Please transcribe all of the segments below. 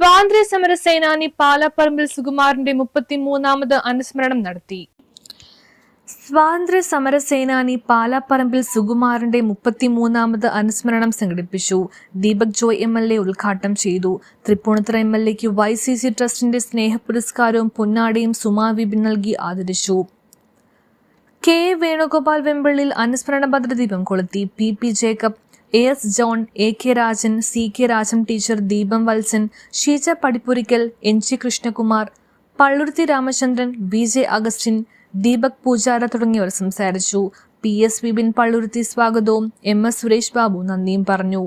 സ്വാതന്ത്ര്യ സമര സേനാനി പാലാപ്പറമ്പിൽ സുകുമാരന്റെ 33ാമത് അനുസ്മരണം നടത്തി. സ്വാതന്ത്ര്യ സമര സേനാനി പാലാപ്പറമ്പിൽ സുകുമാരന്റെ 33ാമത് അനുസ്മരണം സംഘടിപ്പിച്ചു. ദീപക് ജോയ് MLA ഉദ്ഘാടനം ചെയ്തു. തൃപ്പൂണിത്തുറ MLAക്ക് YCC ട്രസ്റ്റിന്റെ സ്നേഹ പുരസ്കാരവും പൊന്നാടിയും സുമാ വിപിൻ നൽകി ആദരിച്ചു. K. വേണുഗോപാൽ വെമ്പിള്ളിൽ അനുസ്മരണ ഭദ്രദീപം കൊളുത്തി. PP Jacob, AS John, AK Rajan, CK Rajam teacher, Deepam Valsan, Sheeja Padippurikkal, NG Krishnakumar, Palluruthy Ramachandran, BJ Augustine, Deepak Pujara തുടങ്ങിയവർ സംസാരിച്ചു. PS വിപിൻ പള്ളുരുത്തി സ്വാഗതവും MS സുരേഷ് ബാബു നന്ദിയും പറഞ്ഞു.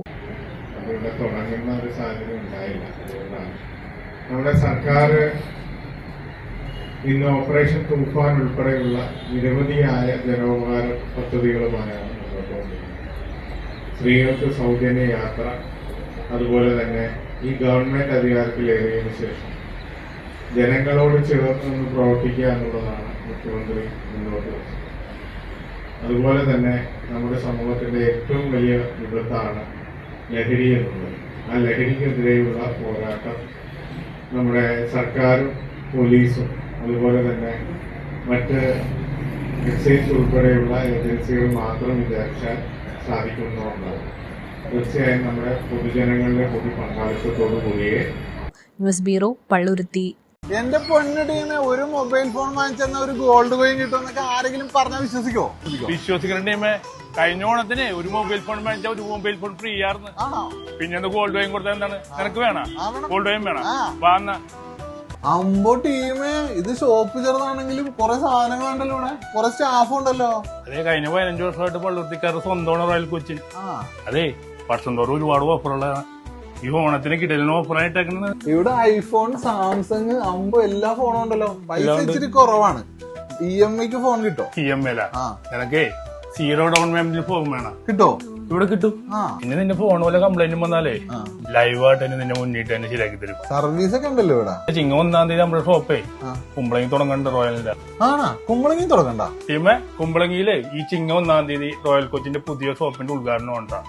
നമ്മുടെ സർക്കാർ ഇന്ന് ഓപ്പറേഷൻ തൂഫാൻ ഉൾപ്പെടെയുള്ള നിരവധിയായ ജനോപകാര പദ്ധതികളുമായാണ് മുന്നോട്ട് കൊണ്ടുപോകുന്നത്. സ്ത്രീകൾക്ക് സൗജന്യ യാത്ര, അതുപോലെ തന്നെ ഈ ഗവൺമെന്റ് അധികാരത്തിലേറിയതിനു ശേഷം ജനങ്ങളോട് ചേർന്ന് പ്രവർത്തിക്കുക എന്നുള്ളതാണ് മുഖ്യമന്ത്രി മുന്നോട്ട് വെച്ചത്. അതുപോലെ തന്നെ നമ്മുടെ സമൂഹത്തിന്റെ ഏറ്റവും വലിയ വിപത്താണ് ലഹരി എന്നുള്ളത്. ആ ലഹരിക്കെതിരെയുള്ള പോരാട്ടം നമ്മുടെ സർക്കാരും പോലീസും അതുപോലെ തന്നെ മറ്റ് എക്സൈസ് ഉൾപ്പെടെയുള്ള ഏജൻസികൾ മാത്രം വിചാരിച്ചാൽ സാധിക്കുന്നതുകൊണ്ടാണ്. തീർച്ചയായും നമ്മുടെ പൊതുജനങ്ങളുടെ പൊതു പങ്കാളിത്തത്തോടു കൂടിയേ. News bureau, Palluruthy. എന്റെ പൊന്നിടീന്ന് ഒരു മൊബൈൽ ഫോൺ വാങ്ങിച്ചെന്ന ഒരു ഗോൾഡ് കോയിൻ കിട്ടുമെന്നൊക്കെ ആരെങ്കിലും പറഞ്ഞാൽ വിശ്വസിക്കോ? വിശ്വസിക്കണ കഴിഞ്ഞ ഓണത്തിന് ഒരു മൊബൈൽ ഫോൺ വാങ്ങിച്ചാൽ ഒരു മൊബൈൽ ഫോൺ ഫ്രീ ആയിരുന്നു. പിന്നെ ഗോൾഡ് കോയിൻ കൊടുത്താൽ എന്താണ്? നിനക്ക് വേണം ഗോൾഡ് കോയിൻ? വേണം വാങ്ങ. അമ്പോ ടീമേ, ഇത് ഷോപ്പ് ചെറുതാണെങ്കിലും കുറെ സാധനങ്ങളുണ്ടല്ലോ, ഇവിടെ കുറെ സ്റ്റാഫ് ഉണ്ടല്ലോ. അതെ, കഴിഞ്ഞ 15 വർഷമായിട്ട് പള്ളുരുത്തിക്കാരുടെ സ്വന്തമാണ് റോയൽ കൊച്ചിൻ. അതെ, വർഷം തോറും ഒരുപാട് ഓഫറുള്ളതാണ്. ഈ ഓണത്തിന് കിടലിന് ഓഫറായിട്ടേക്കുന്നത്. ഇവിടെ ഐഫോൺ, സാംസങ്, അമ്പോ എല്ലാ ഫോണും ഉണ്ടല്ലോ. പൈസ ഇച്ചിരി കുറവാണ്. EMIക്ക് ഫോൺ കിട്ടോ? EMI നിനക്കേ 0 ഡൗൺ പേയ്മെന്റിൽ ഫോൺ വേണം. കിട്ടോ? ഇവിടെ കിട്ടും. പിന്നെ നിന്റെ ഫോൺ പോലെ കംപ്ലൈന്റും വന്നാലേ ലൈവായിട്ട് തന്നെ നിന്നെ മുന്നിട്ട് തന്നെ ശരിയാക്കി തരും. സർവീസ് ഒക്കെ ഉണ്ടല്ലോ ഇവിടെ. ചിങ്ങ 1-ാം തീയതി നമ്മുടെ ഷോപ്പേ കുമ്പളങ്ങി തുടങ്ങണ്ട റോയലിന്റെ. കുമ്പളങ്ങി തുടങ്ങണ്ട ടീമേ, കുമ്പളങ്ങിയിലെ ഈ ചിങ്ങ 1-ാം തീയതി റോയൽ കൊച്ചിന്റെ പുതിയ ഷോപ്പിന്റെ ഉദ്ഘാടനം ഉണ്ടാ.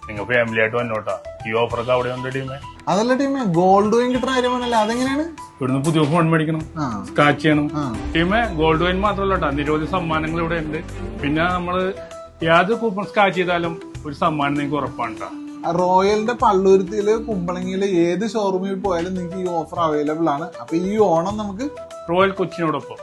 നിങ്ങൾ ഫാമിലി ആയിട്ട് വന്നോട്ടാ. ഈ ഓഫറൊക്കെ അവിടെ ഉണ്ട് ടീമേ. അതല്ല ടീമേ, ഗോൾഡ് കോയിൻ കിട്ടുന്ന കാര്യമാണല്ലോ, അതെങ്ങനെയാണ്? ഇവിടുന്ന് പുതിയ ഫോൺ മേടിക്കണം, സ്കാച്ച് ചെയ്യണം. ടീമേ, ഗോൾഡ് കോയിൻ മാത്രമല്ല, നിരവധി സമ്മാനങ്ങൾ ഇവിടെ ഉണ്ട്. പിന്നെ നമ്മള് യാതൊരു കൂപ്പൺ സ്കാച്ച് ചെയ്താലും ഒരു സമ്മാനം നിങ്ങൾക്ക് ഉറപ്പാണ്. റോയലിന്റെ പള്ളുരുത്തിയില്, കുമ്പളങ്ങിയില് ഏത് ഷോറൂമിൽ പോയാലും നിങ്ങൾക്ക് ഈ ഓഫർ അവൈലബിൾ ആണ്. അപ്പൊ ഈ ഓണം നമുക്ക് റോയൽ കൊച്ചിനോടൊപ്പം